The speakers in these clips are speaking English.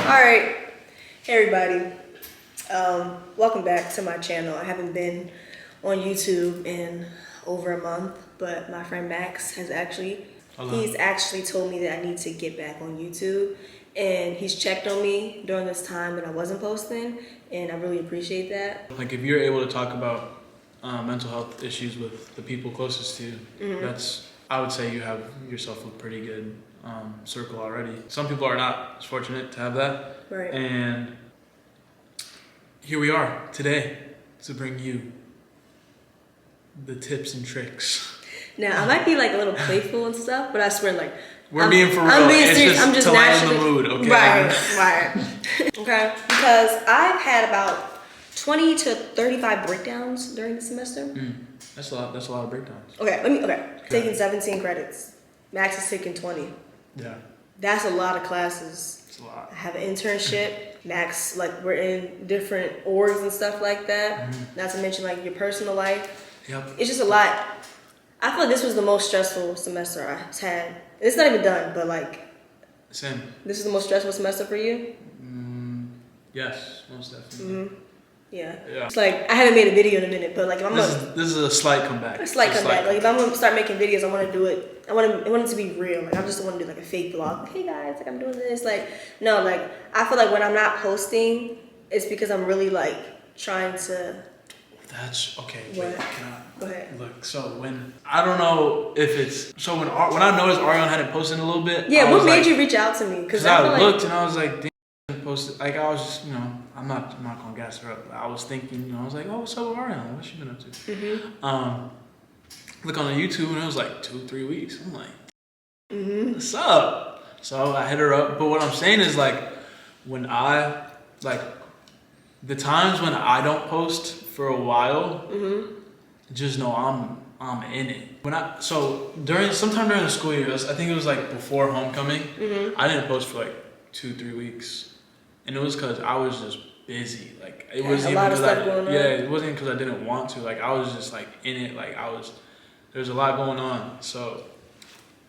Alright, hey everybody. Welcome back to my channel. I haven't been on YouTube in over a month, but my friend Max has he's actually told me that I need to get back on YouTube, and he's checked on me during this time that I wasn't posting, and I really appreciate that. Like, if you're able to talk about mental health issues with the people closest to you, I would say you have yourself a pretty good circle already. Some people are not as fortunate to have that. Right. And here we are today to bring you the tips and tricks. Now, I might be like a little playful and stuff, but I swear, like, We're being for real. I'm being it's serious. just I'm just to lighten naturally the mood, okay? Right. Okay, because I've had about 20 to 35 breakdowns during the semester. That's a lot of breakdowns. Okay. Taking 17 credits. Max is taking 20. Yeah. That's a lot of classes. It's a lot. I have an internship. Max, like, we're in different orgs and stuff like that. Not to mention, like, your personal life. Yep. It's just a lot. I feel like this was the most stressful semester I've had. It's not even done, but, like, Same. this is the most stressful semester for you? Yes, most definitely. Yeah. Yeah. It's like, I haven't made a video in a minute, but, like, if I'm This is a slight comeback. It's like comeback. Like, if I'm gonna start making videos, I want to do it. I want it to be real. Like, I just want to do like a fake vlog. Like, hey guys, like, I'm doing this. Like, no, like, I feel like when I'm not posting, it's because I'm really like trying to. That's okay. What? Wait, can I Go ahead. look? So when I don't know if it's when I noticed Ariana hadn't posted in a little bit. Yeah, what made you reach out to me? Because I looked and I was like, damn, posted. Like, I was just, I'm not gonna gas her up. I was thinking, I was like, oh, what's up with Ariana? What's she been up to? Look on the YouTube and it was like 2-3 weeks. I'm like, what's up? So I hit her up. But what I'm saying is, like, when I the times when I don't post for a while, just know I'm in it. Sometime during the school year, I think it was like before homecoming, I didn't post for like 2-3 weeks, and it was because I was just busy. Like, it wasn't even because it wasn't because I didn't want to. Like, I was just like in it. Like, there's a lot going on. So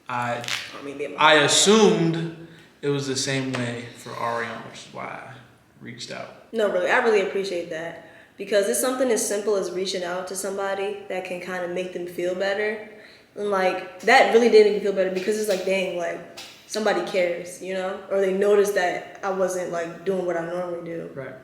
I assumed it was the same way for Ariana, which is why I reached out. No, really, I really appreciate that, because it's something as simple as reaching out to somebody that can kind of make them feel better. And like, that really did make me feel better, because it's like, dang, like, somebody cares, or they notice that I wasn't like doing what I normally do. Right.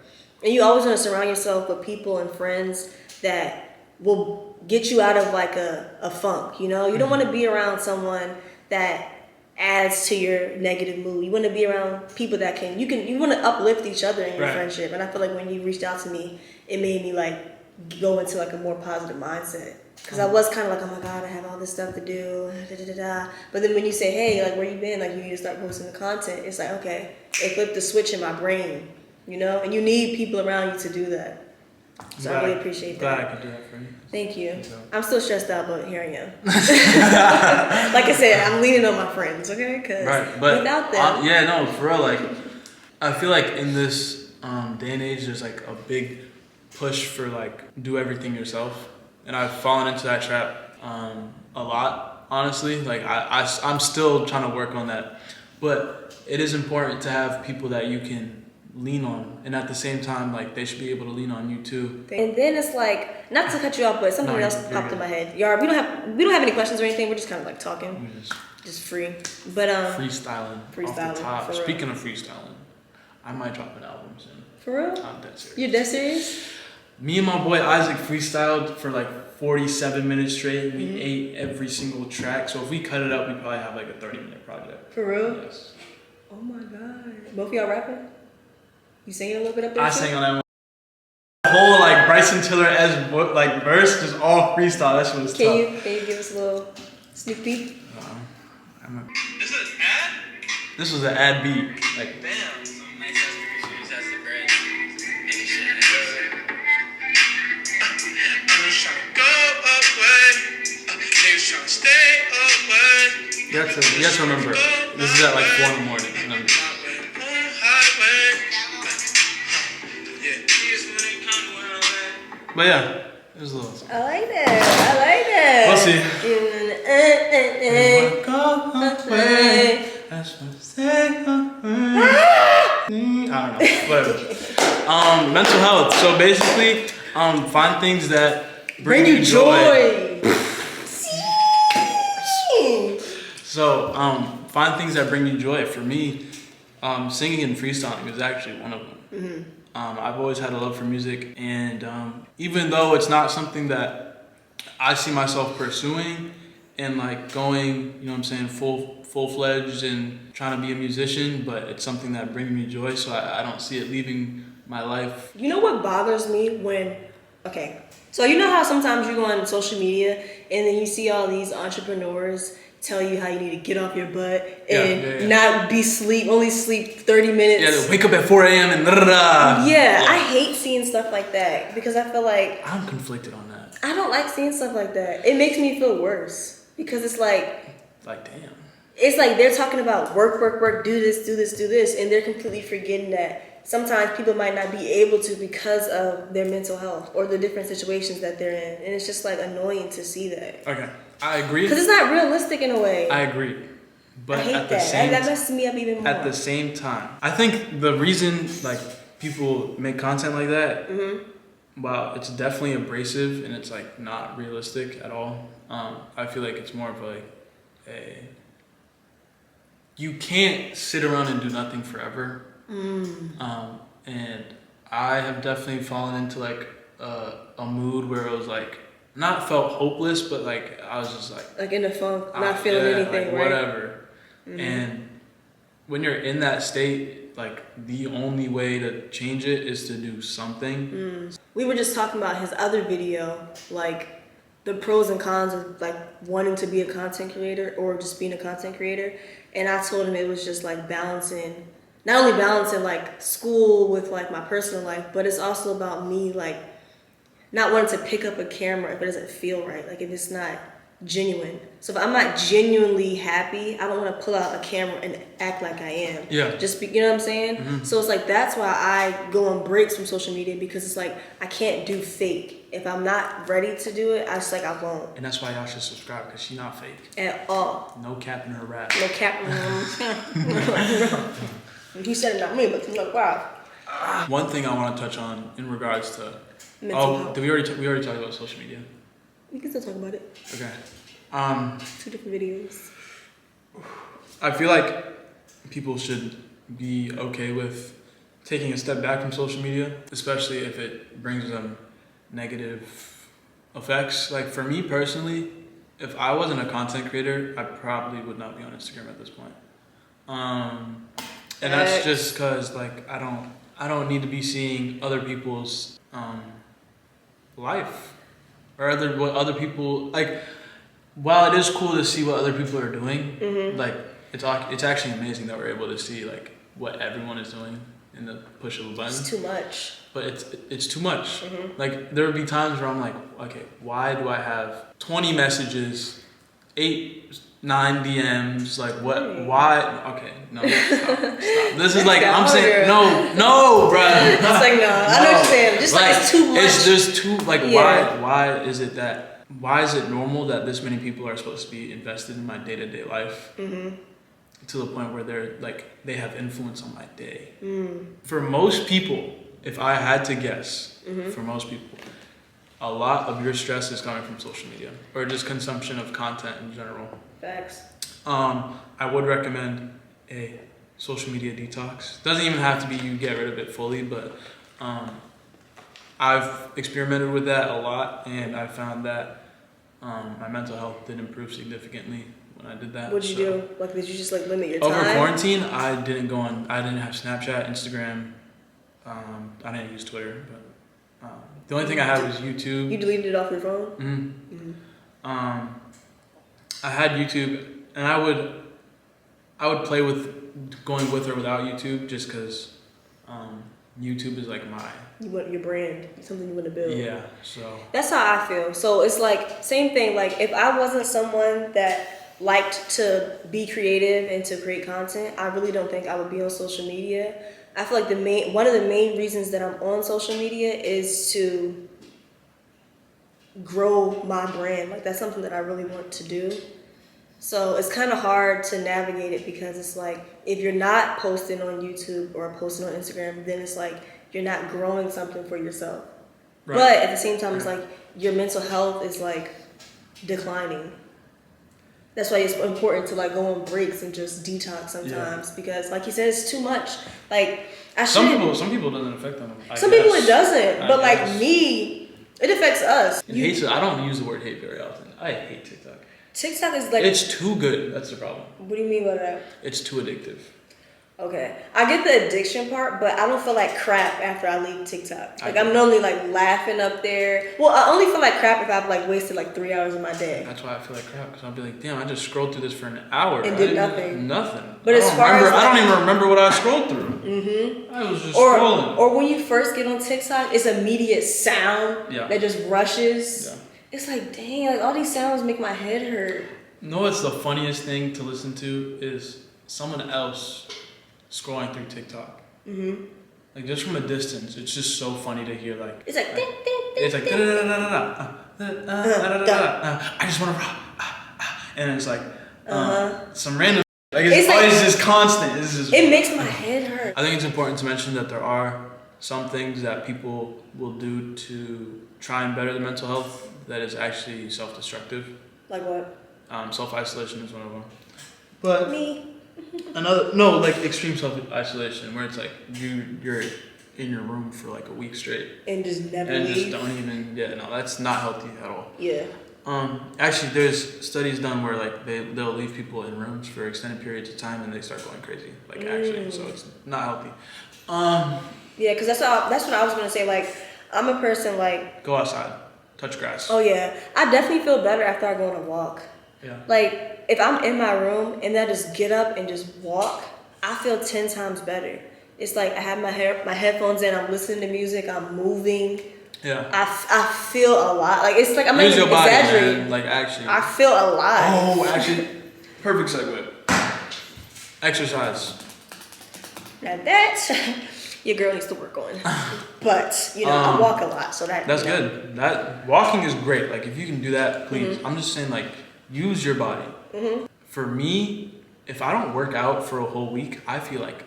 And you always want to surround yourself with people and friends that will get you out of like a funk. You don't want to be around someone that adds to your negative mood. You want to be around people that you want to uplift each other in your friendship. And I feel like when you reached out to me, it made me like go into like a more positive mindset. Because I was kind of like, oh my God, I have all this stuff to do. But then when you say, hey, like, where you been? Like, you need to start posting the content. It's like, okay, it flipped the switch in my brain, and you need people around you to do that. So I really appreciate that. Glad I could do that for you. Thank you. I'm still stressed out, but here I am. Like I said, I'm leaning on my friends, okay? Because without them... for real. Like, I feel like in this day and age, there's like a big push for like do everything yourself, and I've fallen into that trap a lot. Honestly, like I'm still trying to work on that, but it is important to have people that you can lean on, and at the same time, like, they should be able to lean on you too. And then it's like, not to cut you off, but something else popped in my head. Yard, we don't have any questions or anything. We're just kind of like talking, just free. But freestyling off the top. Speaking of freestyling, I might drop an album soon. For real? I'm dead serious. You're dead serious? Me and my boy Isaac freestyled for like 47 minutes straight. We ate every single track. So if we cut it up, we probably have like a 30-minute project. For real? Yes. Oh my God. Both of y'all rapping? You singing a little bit up there? I sang on that one. The whole like Bryson Tiller-esque like verse, just all freestyle. That shit was tough. Can you give us a little sneak peek? This is an ad? This was an ad beat. Like, Damn. Some nice ass producers as the bread. Any shit. I'm just trying to go away. Niggas trying to stay away. you have to remember, this is at like 4 in the morning. But yeah, it was a little something. I like that. We'll see. That's what don't know. Whatever. Mental health. So basically, find things that bring you joy. So, find things that bring you joy. For me, singing and freestyling is actually one of them. I've always had a love for music, and even though it's not something that I see myself pursuing and like going, you know what I'm saying, full-fledged and trying to be a musician, but it's something that brings me joy, so I don't see it leaving my life. You know what bothers me so you know how sometimes you go on social media and then you see all these entrepreneurs tell you how you need to get off your butt and not be only sleep 30 minutes. Yeah, wake up at 4 a.m. and Yeah, I hate seeing stuff like that because I feel like I'm conflicted on that. I don't like seeing stuff like that. It makes me feel worse because it's like damn. It's like they're talking about work, do this, and they're completely forgetting that sometimes people might not be able to because of their mental health or the different situations that they're in. And it's just like annoying to see that. Okay, I agree. Because it's not realistic in a way. I agree. But I hate at the that. same That messes me up even more. At the same time, I think the reason like people make content like that, while it's definitely abrasive and it's like not realistic at all, I feel like it's more of like you can't sit around and do nothing forever. And I have definitely fallen into like a mood where it was like not felt hopeless, but like I was just like in a funk, not feeling anything, like, right? whatever. And when you're in that state, like the only way to change it is to do something. We were just talking about his other video, like the pros and cons of like wanting to be a content creator or just being a content creator. And I told him it was just like not only balancing like school with like my personal life, but it's also about me like not wanting to pick up a camera if it doesn't feel right, like if it's not genuine. So if I'm not genuinely happy, I don't want to pull out a camera and act like I am. Yeah. You know what I'm saying? So it's like that's why I go on breaks from social media because it's like I can't do fake. If I'm not ready to do it, I won't. And that's why y'all should subscribe, because she's not fake. At all. No cap in her rap. No cap. He said it not me, but I'm like, wow. One thing I want to touch on in regards to Mental health. we already talked about social media. We can still talk about it. Okay. 2 different videos. I feel like people should be okay with taking a step back from social media, especially if it brings them negative effects. Like for me personally, if I wasn't a content creator, I probably would not be on Instagram at this point. And that's just because like I don't need to be seeing other people's life or what other people like. While it is cool to see what other people are doing, like it's actually amazing that we're able to see like what everyone is doing in the push of a button. It's too much. But it's too much. Like there would be times where I'm like, okay, why do I have 20 messages, 8, 9 DMs? Like what? Why? Okay, no, stop. This is like I'm saying no, bro. It's like no, I know what you're saying. Just like it's too much. It's just too like why is it that? Why is it normal that this many people are supposed to be invested in my day-to-day life to the point where they have influence on my day? For most people, if I had to guess, for most people, a lot of your stress is coming from social media or just consumption of content in general. Facts. I would recommend a social media detox. Doesn't even have to be you get rid of it fully, but I've experimented with that a lot, and I found that my mental health did improve significantly when I did that. What did you do? Like, did you just like limit your time? Over quarantine, I didn't have Snapchat, Instagram. I didn't use Twitter, but the only thing I had was YouTube. You deleted it off your phone? I had YouTube, and I would play with going with or without YouTube, just because YouTube is like you want your brand, something you want to build. Yeah, so that's how I feel. So it's like same thing. Like if I wasn't someone that liked to be creative and to create content, I really don't think I would be on social media. I feel like one of the main reasons that I'm on social media is to grow my brand. Like that's something that I really want to do. So it's kind of hard to navigate it because it's like if you're not posting on YouTube or posting on Instagram, then it's like you're not growing something for yourself. Right. But at the same time, it's like your mental health is like declining. That's why it's important to like go on breaks and just detox sometimes because, like you said, it's too much. Like I Some shouldn't. people it doesn't affect them. Some people it doesn't, but like me, it affects us. And hate, I don't use the word hate very often. I hate TikTok. TikTok is like. It's too good. That's the problem. What do you mean by that? It's too addictive. Okay, I get the addiction part, but I don't feel like crap after I leave TikTok. Like I'm normally like laughing up there. Well, I only feel like crap if I've like wasted like 3 hours of my day. That's why I feel like crap because I'll be like, damn, I just scrolled through this for an hour And did nothing. Nothing. But as far as I don't even remember what I scrolled through. I was just scrolling. Or when you first get on TikTok, it's immediate sound that just rushes. Yeah. It's like, dang, like all these sounds make my head hurt. You know what's the funniest thing to listen to is someone else scrolling through TikTok. Like just from a distance, it's just so funny to hear. Like it's like, it's like I just want to, and it's like some random. Like it's always just constant. It's just, it makes my head hurt. I think it's important to mention that there are some things that people will do to try and better their mental health that is actually self-destructive. Like what? Self-isolation is one of them. But me. Like extreme self-isolation where it's like you're in your room for like a week straight and just never and leave. just don't even that's not healthy at all. Yeah. Actually there's studies done where like they'll leave people in rooms for extended periods of time and they start going crazy actually, so it's not healthy. Yeah, because that's what I was gonna say. Like I'm a person like go outside, touch grass. Oh yeah, I definitely feel better after I go on a walk. Yeah. Like if I'm in my room and I just get up and just walk, I feel 10 times better. It's like I have my headphones in, I'm listening to music, I'm moving. Yeah. I feel a lot. Like it's like I'm not Use even your body, exaggerating. man. Like actually. I feel alive. Oh, actually, perfect segue. Exercise. Now that your girl needs to work on. But I walk a lot, so that's good. That walking is great. Like if you can do that, please. I'm just saying, like, use your body. For me, if I don't work out for a whole week, I feel like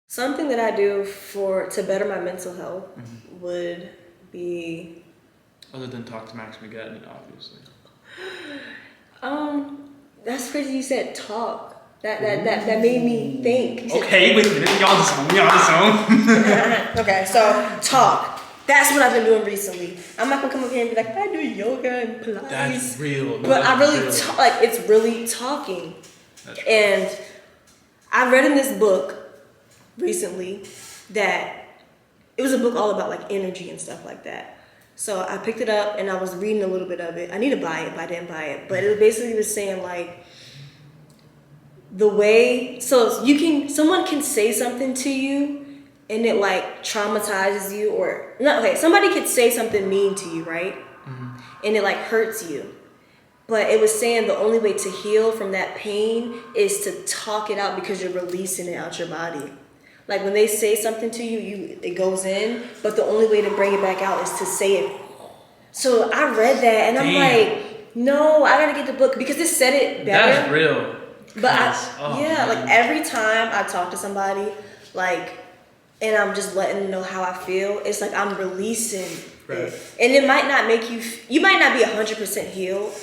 something that I do to better my mental health would be other than talk to Max McGadney, obviously. That's crazy you said talk. That made me think. Okay, wait a minute. You're on the zone. Okay, so talk. That's what I've been doing recently. I'm not gonna come up here and be like, I do yoga and Pilates. That's real. No, but that's I really real. it's really talking. That's real. And I read in this book recently that it was a book all about like energy and stuff like that. So I picked it up and I was reading a little bit of it. I need to buy it, but I didn't buy it. But it basically was saying like someone can say something to you and it like traumatizes you somebody could say something mean to you, right? And it like hurts you. But it was saying the only way to heal from that pain is to talk it out because you're releasing it out your body. Like when they say something to you, it goes in, but the only way to bring it back out is to say it. So I read that and I'm like, no, I gotta get the book because it said it better. That's real. But man. like every time I talk to somebody, like, and I'm just letting them know how I feel, it's like I'm releasing it. And it might not make you might not be 100% healed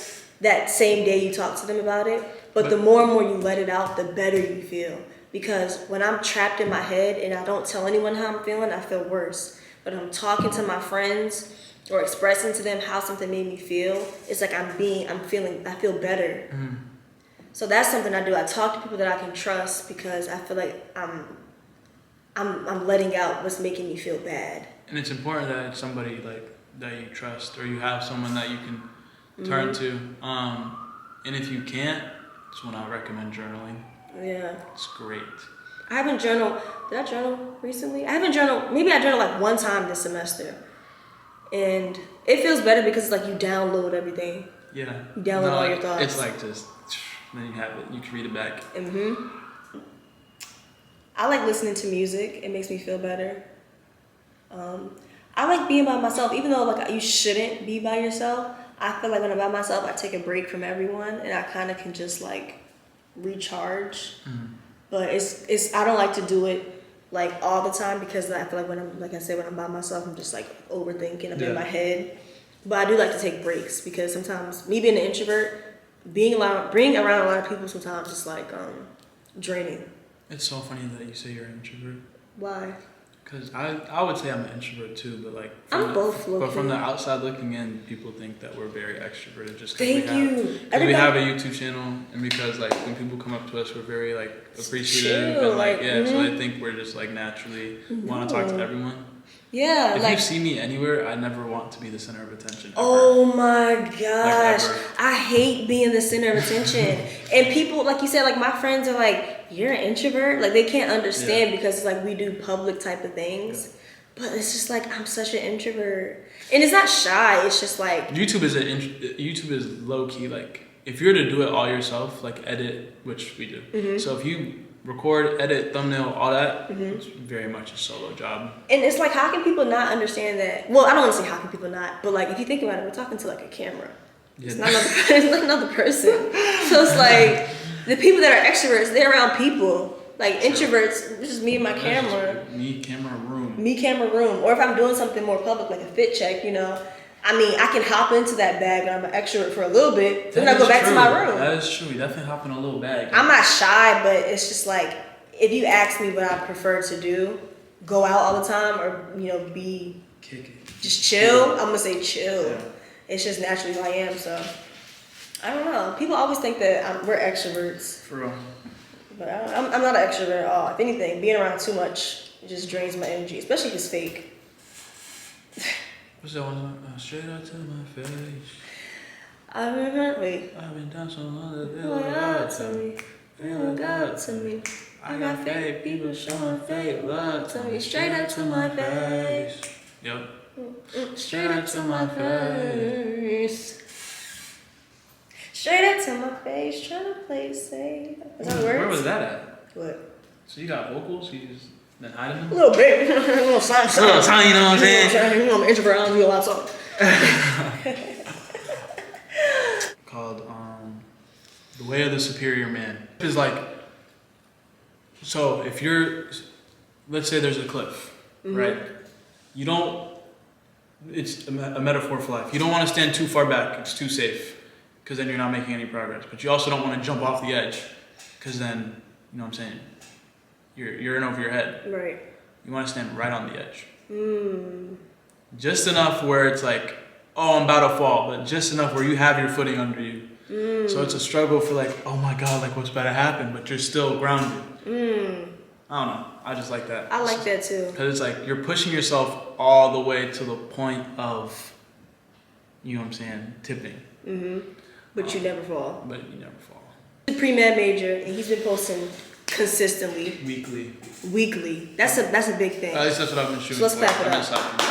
that same day you talk to them about it, but the more and more you let it out, the better you feel. Because when I'm trapped in my head and I don't tell anyone how I'm feeling, I feel worse. But I'm talking to my friends or expressing to them how something made me feel, it's like I feel better. So that's something I do. I talk to people that I can trust because I feel like I'm letting out what's making me feel bad. And it's important that it's somebody like that you trust or you have someone that you can turn to. And if you can't, that's when I recommend journaling. Yeah. It's great. I haven't journaled. Did I journal recently? I haven't journaled. Maybe I journaled like one time this semester. And it feels better because it's like you download everything. Yeah. You download all your thoughts. It's like just, then you have it. You can read it back. I like listening to music. It makes me feel better. I like being by myself. Even though like you shouldn't be by yourself, I feel like when I'm by myself, I take a break from everyone, and I kind of can just like recharge. But it's I don't like to do it like all the time because I feel like when I'm like I said when I'm by myself, I'm just like overthinking. I'm in my head. But I do like to take breaks because sometimes me being an introvert, being around a lot of people sometimes is like draining. It's so funny that you say you're an introvert. Why? Because I would say I'm an introvert too, but like I'm both. But from the outside looking in, people think that we're very extroverted just because we have a YouTube channel, and because like when people come up to us, we're very like appreciative chill, and like so they mhm. think we're just like naturally want to talk to everyone. Yeah, If like you see me anywhere, I never want to be the center of attention. Ever. oh my gosh, ever. I hate being the center of attention. And people, like you said, like my friends are like, "You're an introvert." Like they can't understand because it's like we do public type of things. But it's just like I'm such an introvert, and it's not shy. It's just like YouTube is low key. Like if you're to do it all yourself, like edit, which we do. So if you record, edit, thumbnail, all that, it's very much a solo job. and it's like how can people not understand that? Well, I don't want to say how can people not, but like if you think about it, we're talking to like a camera. Yeah. It's not another, it's not another person. So it's like the people that are extroverts, they're around people. Like introverts, it's just me and my camera. Me, camera, room. Me, camera, room. Or if I'm doing something more public, like a fit check, you know. I mean, I can hop into that bag and I'm an extrovert for a little bit. Then I go back to my room. That is true. You definitely hop in a little bag. I'm not shy, but it's just like if you ask me what I prefer to do, go out all the time or, you know, be Kick it. just chill. I'm gonna say chill. Yeah. It's just naturally who I am. So I don't know. People always think that we're extroverts, For real. but I'm not an extrovert at all. If anything, being around too much just drains my energy, especially if it's fake. What's that one? Straight up to my face. I remember. Wait. I've been down so long that they Feel look God up to to me. me. Feel God to me. I got fake people showing fake love to me. Straight up to my face. Yep. Straight up to my face. Straight up to my face. Trying to play it safe. Is that Where words? was that at? What? So you got vocals? You just been hiding A them? little bit. A little something. A little tiny, you know what I'm saying? You know I'm an introvert. I don't do a lot of talking. Called The Way of the Superior Man. It's like, so if you're, let's say there's a cliff, right? You don't, it's a metaphor for life. You don't want to stand too far back. It's too safe because then you're not making any progress. But you also don't want to jump off the edge because then, you know what I'm saying, you're in over your head. Right. You want to stand right on the edge. Just enough where it's like, oh, I'm about to fall, but just enough where you have your footing under you. So it's a struggle for like, oh my God, like what's about to happen, but you're still grounded. I don't know. I just like that. I like that too. Because it's like you're pushing yourself all the way to the point of, you know what I'm saying, tipping. But you never fall. But you never fall. He's a pre-med major, and he's been posting consistently, Weekly. That's a big thing. At least that's what I've been shooting So let's for. clap it I've been up. stopping.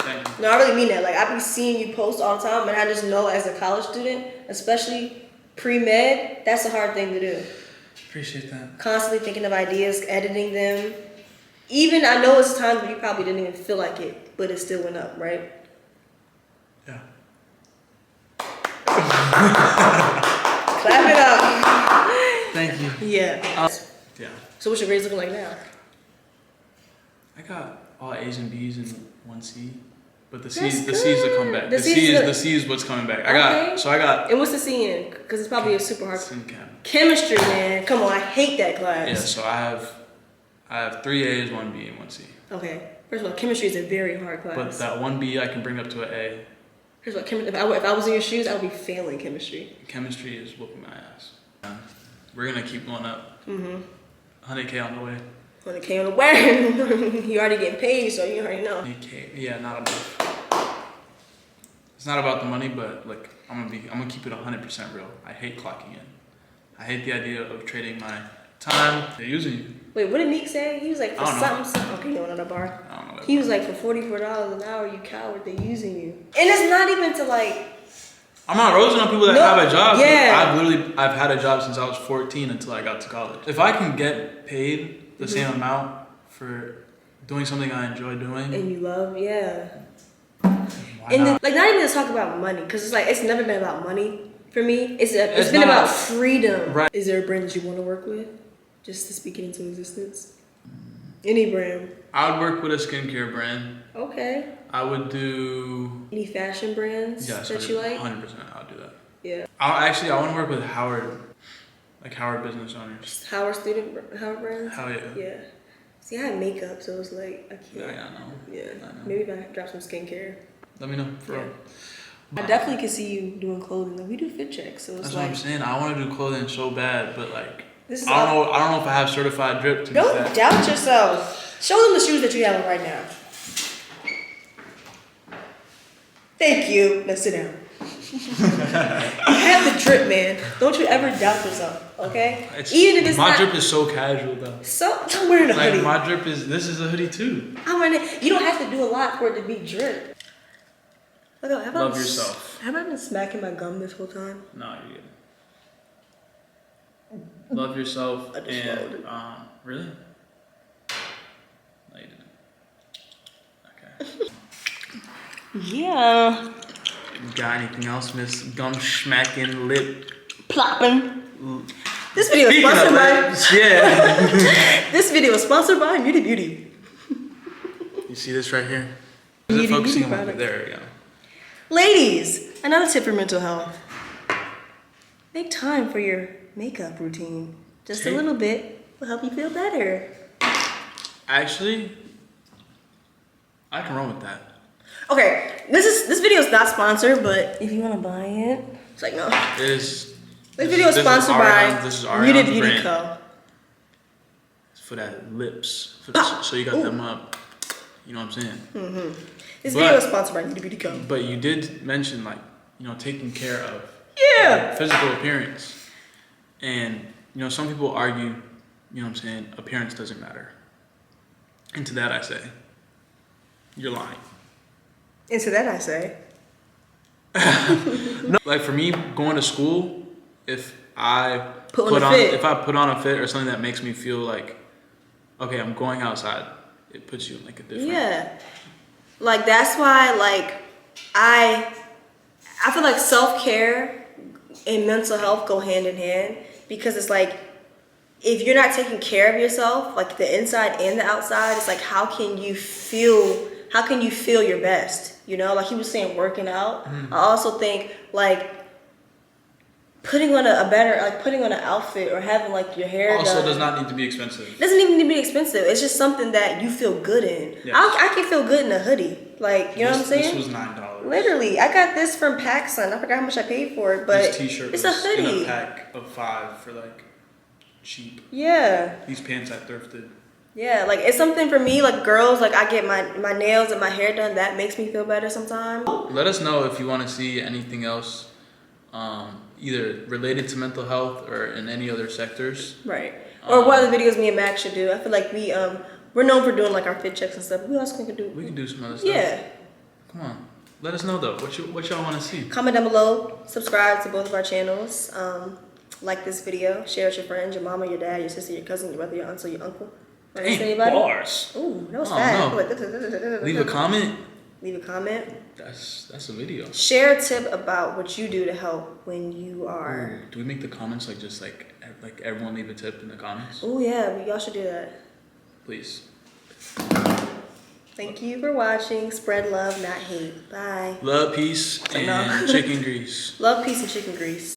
Thank you. No, I really mean that. Like I be seeing you post all the time, and I just know as a college student, especially pre-med, that's a hard thing to do. Appreciate that. Constantly thinking of ideas, editing them. Even I know it's times where you probably didn't even feel like it, but it still went up, right? Yeah. Clap it up. Thank you. Yeah. Yeah. So what's your grades looking like now? I got all A's and B's and 1C. But the That's C's the comeback. The The C's C is what's coming back. Okay. I got And what's the C in? Because it's probably a super hard. SimChem. Chemistry, man. Come on, I hate that class. Yeah, so I have 3 A's, 1 B, and 1 C. Okay. First of all, chemistry is a very hard class. But that 1 B I can bring up to an A. First of all, if I was in your shoes, I would be failing chemistry. Chemistry is whooping my ass. We're gonna keep going up. 100K on the way. When it came on the way, you already getting paid, so you already know. 100K, yeah, not enough. It's not about the money, but like I'm gonna keep it 100% real. I hate clocking in. I hate the idea of trading my time. They're using you. Wait, what did Meek say? He was like, for I don't know. something. Okay, you know another bar. I don't know. He was like, for $44 an hour, you coward, they're using you. And it's not even to like, I'm not roasting on people that No, have a job. yeah. I've had a job since I was 14 until I got to college. If I can get paid the same amount for doing something I enjoy doing, and you love, yeah. why And then, not? like, not even to talk about money, because it's like, it's never been about money for me. It's It's been not. about freedom. Right. Is there a brand that you want to work with? Just to speak it into existence? Any brand. I would work with a skincare brand. Okay. I would do. Any fashion brands Yes, that you like? 100%. I'll do that. Yeah. I want to work with Howard, like Howard business owners. Howard brands? Hell yeah. Yeah. See, I had makeup, so it's like, I Yeah, can't. I know. Yeah. I know. Maybe if I drop some skincare. Let me know. For Yeah. real. I definitely can see you doing clothing. Like, we do fit checks, so it's That's like, what I'm saying. I want to do clothing so bad, but like, this is I don't know if I have certified drip to do Don't that. doubt yourself. Show them the shoes that you have on right now. Thank you. Now sit down. You have the drip, man. Don't you ever doubt yourself, okay? Even if it's my not. drip is so casual though. So I'm wearing a Like hoodie. my drip is this is a hoodie too. I'm wearing it. You don't have to do a lot for it to be drip. Look, have I Love been- yourself. Have I been smacking my gum this whole time? No, you're good. Love yourself I just and swallowed it. really? No, you didn't. Okay. Yeah. Got anything else, Miss Gum Schmacking Lip? Plopping. This video is Speaking of sponsored by. lips, yeah. This video is sponsored by Beauty Beauty. You see this right here? Beauty, Is it focusing beauty on product. there? We go. Ladies, another tip for mental health. Make time for your makeup routine. Just a Take- little bit will help you feel better. Actually, I can run with that. Okay, this video is not sponsored, but if you want to buy it, it's like no. It is. This video is sponsored by This is Beauty Ariana's Beauty brand. Co. For that lips. Pop. So you got Ooh. them up. You know what I'm saying? This But- video is sponsored by Beauty Beauty Co. But you did mention taking care of Yeah. physical appearance. And, some people argue, appearance doesn't matter. And to that I say, you're lying. And to that I say, No, like for me, going to school, if I Put on a fit. if I put on a fit or something that makes me feel like, okay, I'm going outside, it puts you in like a different. yeah. Like that's why I feel like self-care and mental health go hand in hand, because it's like if you're not taking care of yourself, like the inside and the outside, it's like how can you feel your best? Like he was saying, working out. I also think like putting on putting on an outfit or having like your hair Also, done. does not need to be expensive. It doesn't even need to be expensive. It's just something that you feel good in. Yes. I can feel good in a hoodie. Like, you know what I'm saying? This was $9. Literally, I got this from PacSun. I forgot how much I paid for it, but This T-shirt it's was a hoodie. in a pack of 5 for like cheap. Yeah, These pants I thrifted. yeah. Like it's something for me. Like girls, like I get my nails and my hair done. That makes me feel better sometimes. Let us know if you want to see anything else, either related to mental health or in any other sectors. Right. Or what other videos me and Max should do. I feel like we're known for doing like our fit checks and stuff. But we also can do. We can do some other stuff. Yeah. Come on. Let us know though. What y'all want to see? Comment down below. Subscribe to both of our channels. Like this video. Share with your friends, your mama, your dad, your sister, your cousin, your brother, your aunt, or your uncle. Wanna say anybody? Bars. Ooh, that was Oh, fast. no. Leave a comment. Leave a comment. That's a video. Share a tip about what you do to help when you are. Ooh, do we make the comments like everyone leave a tip in the comments? Oh yeah, y'all should do that. Please. Thank you for watching. Spread love, not hate. Bye. Love, peace, and No. chicken grease. Love, peace, and chicken grease.